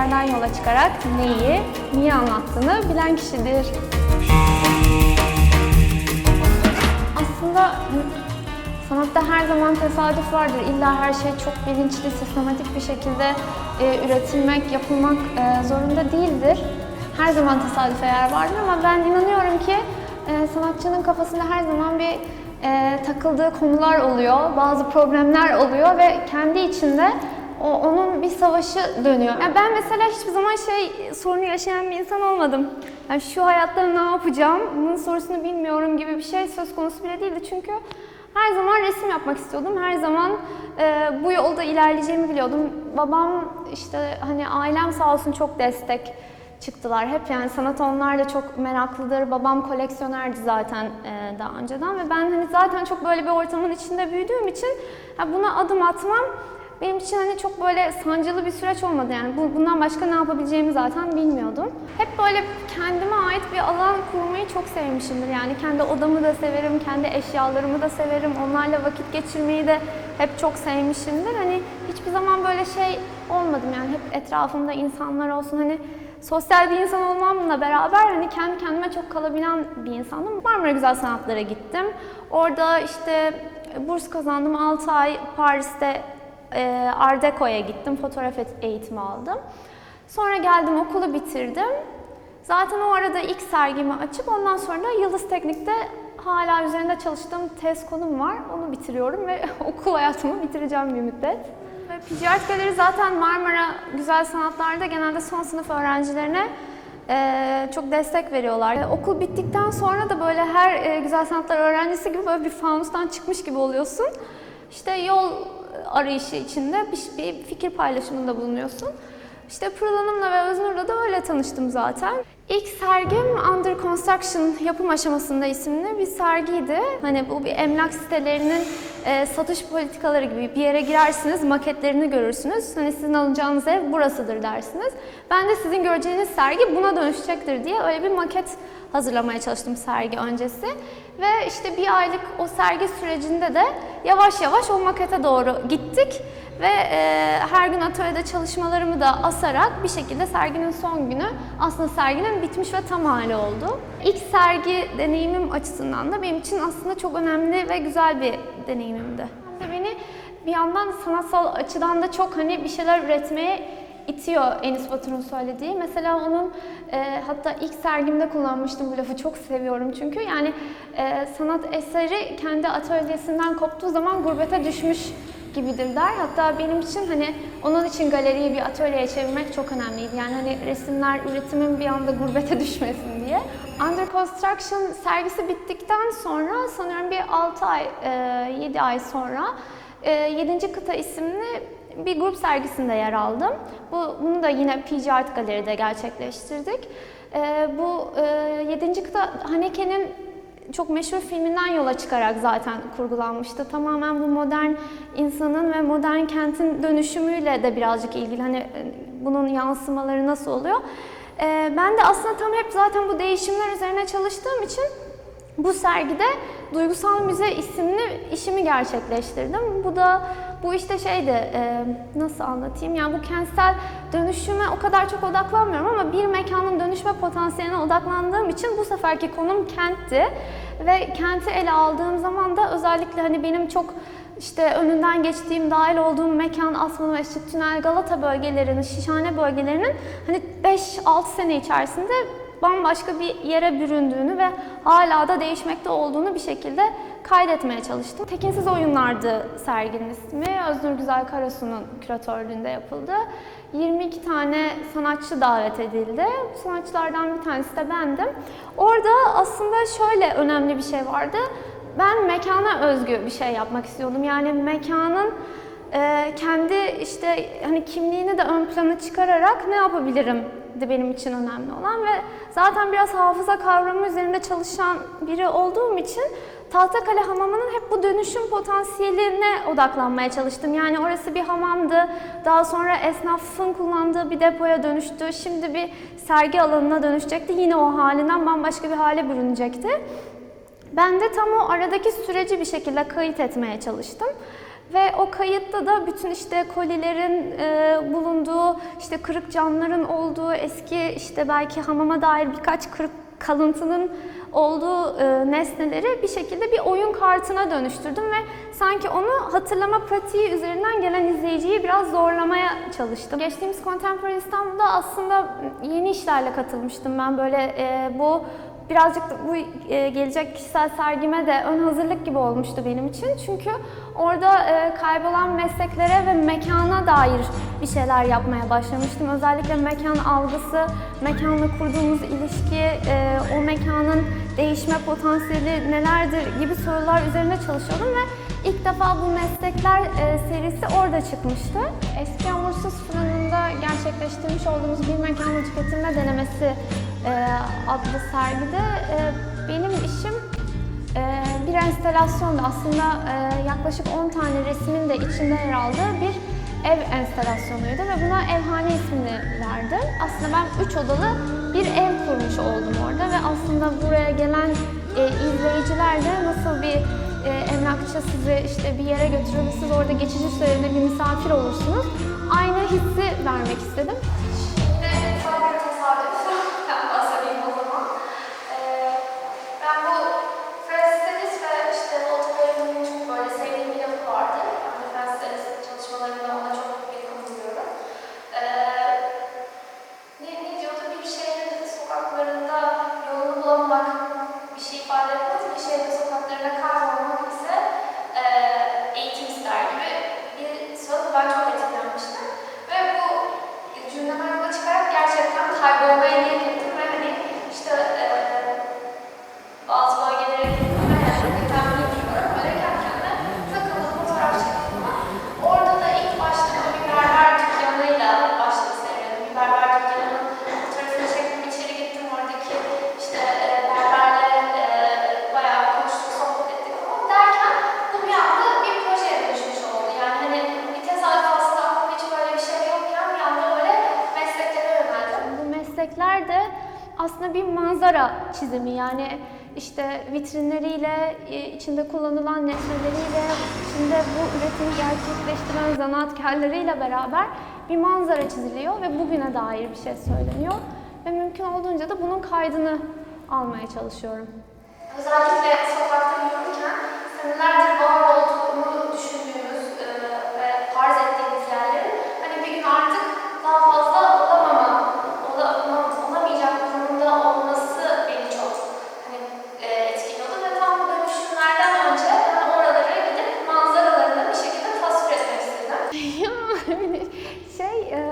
görsellerden yola çıkarak neyi, niye anlattığını bilen kişidir. Aslında sanatta her zaman tesadüf vardır. İlla her şey çok bilinçli, sistematik bir şekilde üretilmek, yapılmak zorunda değildir. Her zaman tesadüfe yer vardır ama ben inanıyorum ki sanatçının kafasında her zaman bir takıldığı konular oluyor, bazı problemler oluyor ve kendi içinde onun bir savaşı dönüyor. Yani ben mesela hiçbir zaman sorunu yaşayan bir insan olmadım. Yani şu hayatta ne yapacağım, bunun sorusunu bilmiyorum gibi bir şey söz konusu bile değildi. Çünkü her zaman resim yapmak istiyordum. Her zaman bu yolda ilerleyeceğimi biliyordum. Babam hani ailem sağ olsun çok destek çıktılar hep, yani sanat onlar da çok meraklıdır. Babam koleksiyonerdi zaten daha önceden ve ben hani zaten çok böyle bir ortamın içinde büyüdüğüm için buna adım atmam benim için hani çok böyle sancılı bir süreç olmadı. Yani bundan başka ne yapabileceğimi zaten bilmiyordum. Hep böyle kendime ait bir alan kurmayı çok sevmişimdir. Yani kendi odamı da severim, kendi eşyalarımı da severim. Onlarla vakit geçirmeyi de hep çok sevmişimdir. Hani hiçbir zaman böyle olmadım, yani hep etrafımda insanlar olsun. Hani sosyal bir insan olmamla beraber hani kendi kendime çok kalabilen bir insandım. Marmara Güzel Sanatlar'a gittim. Orada burs kazandım. 6 ay Paris'te Art Deco'ya gittim. Fotoğraf eğitimi aldım. Sonra geldim, okulu bitirdim. Zaten o arada ilk sergimi açıp ondan sonra Yıldız Teknik'te hala üzerinde çalıştığım tez konum var. Onu bitiriyorum ve okul hayatımı bitireceğim bir müddet. PG Art Galeri zaten Marmara Güzel Sanatlar'da genelde son sınıf öğrencilerine çok destek veriyorlar. Okul bittikten sonra da böyle her güzel sanatlar öğrencisi gibi böyle bir fanustan çıkmış gibi oluyorsun. Yol arayışı içinde bir fikir paylaşımında bulunuyorsun. Pırıl Hanım'la ve Öznur'la da öyle tanıştım zaten. İlk sergim Under Construction, yapım aşamasında isimli bir sergiydi. Hani bu bir emlak sitelerinin satış politikaları gibi, bir yere girersiniz, maketlerini görürsünüz. Hani sizin alacağınız ev burasıdır dersiniz. Ben de sizin göreceğiniz sergi buna dönüşecektir diye öyle bir maket hazırlamaya çalıştım sergi öncesi. Ve bir aylık o sergi sürecinde de yavaş yavaş o makete doğru gittik. Ve her gün atölyede çalışmalarımı da asarak bir şekilde serginin son günü aslında serginin bitmiş ve tam hali oldu. İlk sergi deneyimim açısından da benim için aslında çok önemli ve güzel bir deneyimimdi. Beni bir yandan sanatsal açıdan da çok hani bir şeyler üretmeye itiyor Enis Batur'un söylediği. Mesela onun hatta ilk sergimde kullanmıştım bu lafı, çok seviyorum çünkü yani sanat eseri kendi atölyesinden koptuğu zaman gurbete düşmüş gibidir der. Hatta benim için hani onun için galeriyi bir atölyeye çevirmek çok önemliydi. Yani hani resimler, üretimin bir anda gurbete düşmesin diye. Under Construction sergisi bittikten sonra sanıyorum bir 6 ay, 7 ay sonra 7. Kıta isimli bir grup sergisinde yer aldım. Bunu da yine PG Art Galeri'de gerçekleştirdik. Bu 7. Kıta Haneke'nin çok meşhur filminden yola çıkarak zaten kurgulanmıştı. Tamamen bu modern insanın ve modern kentin dönüşümüyle de birazcık ilgili. Hani bunun yansımaları nasıl oluyor? Ben de aslında tam hep zaten bu değişimler üzerine çalıştığım için bu sergide Duygusal Müze isimli işimi gerçekleştirdim. Bu nasıl anlatayım? Yani bu kentsel dönüşüme o kadar çok odaklanmıyorum ama bir mekanın dönüşme potansiyeline odaklandığım için bu seferki konum kentti. Ve kenti ele aldığım zaman da özellikle hani benim çok önünden geçtiğim, dahil olduğum mekan, Asmalı Mescit, Tünel, Galata bölgelerinin, Şişhane bölgelerinin hani 5-6 sene içerisinde bambaşka bir yere büründüğünü ve hala da değişmekte olduğunu bir şekilde kaydetmeye çalıştım. Tekinsiz Oyunlar'dı serginin ismi. Öznur Güzel Karasu'nun küratörlüğünde yapıldı. 22 tane sanatçı davet edildi. Bu sanatçılardan bir tanesi de bendim. Orada aslında şöyle önemli bir şey vardı. Ben mekana özgü bir şey yapmak istiyordum. Yani mekanın kendi hani kimliğini de ön plana çıkararak ne yapabilirim de benim için önemli olan ve zaten biraz hafıza kavramı üzerinde çalışan biri olduğum için Tahtakale Hamamı'nın hep bu dönüşüm potansiyeline odaklanmaya çalıştım. Yani orası bir hamamdı, daha sonra esnafın kullandığı bir depoya dönüştü, şimdi bir sergi alanına dönüşecekti, yine o halinden bambaşka bir hale bürünecekti. Ben de tam o aradaki süreci bir şekilde kayıt etmeye çalıştım. Ve o kayıtta da bütün işte kolilerin bulunduğu, işte kırık camların olduğu, eski işte belki hamama dair birkaç kırık kalıntının olduğu nesneleri bir şekilde bir oyun kartına dönüştürdüm ve sanki onu hatırlama pratiği üzerinden gelen izleyiciyi biraz zorlamaya çalıştım. Geçtiğimiz Contemporary İstanbul'da aslında yeni işlerle katılmıştım ben, böyle bu birazcık da bu gelecek kişisel sergime de ön hazırlık gibi olmuştu benim için. Çünkü orada kaybolan mesleklere ve mekana dair bir şeyler yapmaya başlamıştım. Özellikle mekan algısı, mekanla kurduğumuz ilişki, o mekanın değişme potansiyeli nelerdir gibi sorular üzerine çalışıyordum ve ilk defa bu meslekler serisi orada çıkmıştı. Eski Hamursuz Fırını'nda gerçekleştirmiş olduğumuz bir mekanla tüketilme denemesi adlı sergide benim işim bir enstalasyondu. Aslında yaklaşık 10 tane resmin de içinde yer aldığı bir ev enstalasyonuydu ve buna Evhane ismini verdim. Aslında ben 3 odalı bir ev kurmuş oldum orada ve aslında buraya gelen izleyiciler de nasıl bir emlakçı sizi işte bir yere götürür ve siz orada geçici süreliğine bir misafir olursunuz. Aynı hissi vermek istedim. De aslında bir manzara çizimi, yani işte vitrinleriyle, içinde kullanılan nesneleriyle, içinde bu üretimi gerçekleştiren zanaatkarlarıyla beraber bir manzara çiziliyor ve bugüne dair bir şey söyleniyor ve mümkün olduğunca da bunun kaydını almaya çalışıyorum. Özellikle sokakta yürürken senelerdir var olduğunu düşündüğümüz ve farz ettiğimiz yerlerin hani bir gün artık daha fazla olamayacak durumda olması beni çok etkiliyordu ve tam bu dönüşümlerden önce ben oralara gidip manzaralarını bir şekilde tasvir etmek istedim.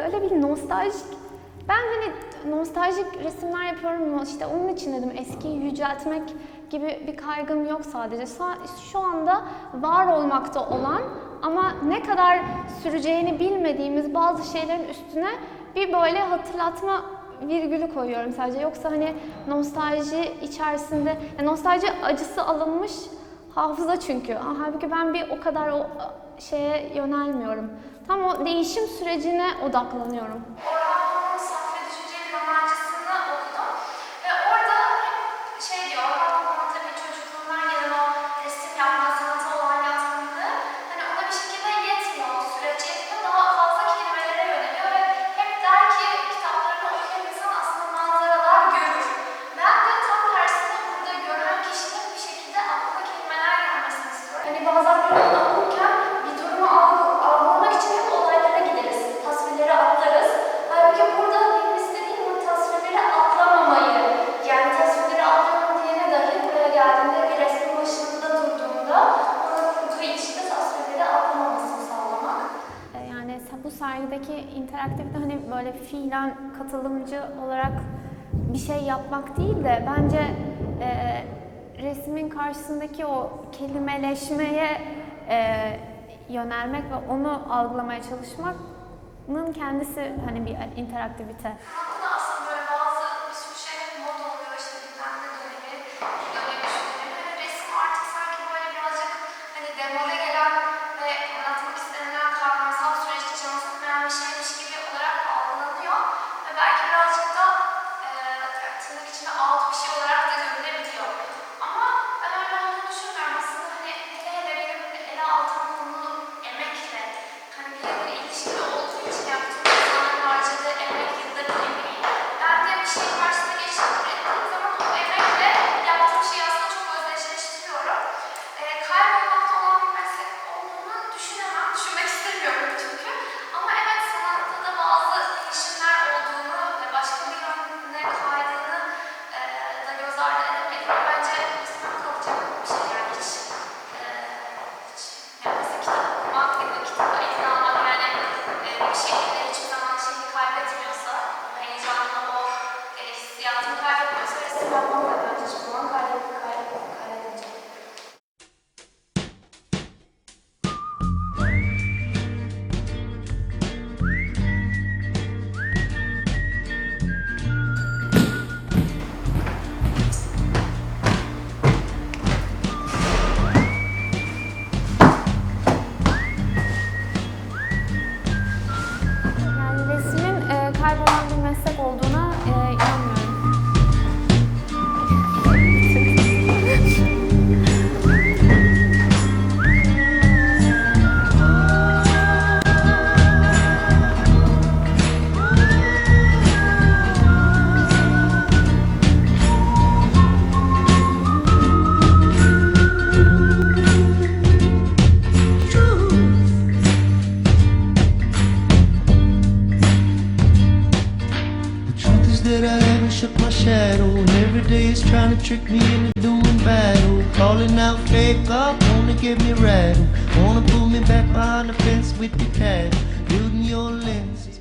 Öyle bir nostaljik, ben hani nostaljik resimler yapıyorum, işte onun için dedim, eskiyi yüceltmek gibi bir kaygım yok sadece. Şu anda var olmakta olan ama ne kadar süreceğini bilmediğimiz bazı şeylerin üstüne bir böyle hatırlatma virgülü koyuyorum sadece. Yoksa hani nostalji içerisinde, nostalji acısı alınmış hafıza çünkü. Halbuki ben bir o kadar o şeye yönelmiyorum. Tam o değişim sürecine odaklanıyorum. Orhan Safra Düşünce'nin romancısını okudum ve orada şey diyor, Orhan tabii çocukluğundan gelen o resim yapma sanatı olan yatkınlığı hani ona bir şekilde yetmiyor, o süreç yetmiyor, daha fazla kelimelere yöneliyor ve hep der ki kitaplarını okuyan insan aslında manzaralar görür. Ben de tam tersine burada gören kişinin bir şekilde aklına kelimeler gelmesini istiyorum. Hani bazen böyle okurken bir durumu algılamak için hep olaylara gideriz, tasvirleri atlarız. Halbuki burada benim istediğim bu tasvirleri atlamamayı, yani tasvirleri atlamam diyene dahi buraya geldiğinde bir resmin başında durduğunda ona kurduğu içinde tasvirleri atlamamasını sağlamak. Yani bu sergideki interaktifte hani böyle fiilen katılımcı olarak bir şey yapmak değil de bence resmin karşısındaki o kelimeleşmeye yönelmek ve onu algılamaya çalışmanın kendisi hani bir interaktivite. Burada aslında böyle bazı bir sürü şey moda oluyor, işte bilmem ne dönemi, dönemi düşünelim. Hani resim artık sanki böyle birazcık hani demode gelen ve anlatmak istenilen kavramsal süreçte çalışmayan bir şeymiş gibi olarak algılanıyor. Ve belki birazcık da tırnak içinde alt bir şey olarak da görülebiliyor. Ama ben öyle olduğunu düşünmüyorum. Aslında hani hele benim ele aldığım konu that I haven't shook my shadow, and every day it's trying to trick me into doing battle. Calling out fake God, wanna get me rattled, wanna pull me back behind the fence with the cattle, building your lenses.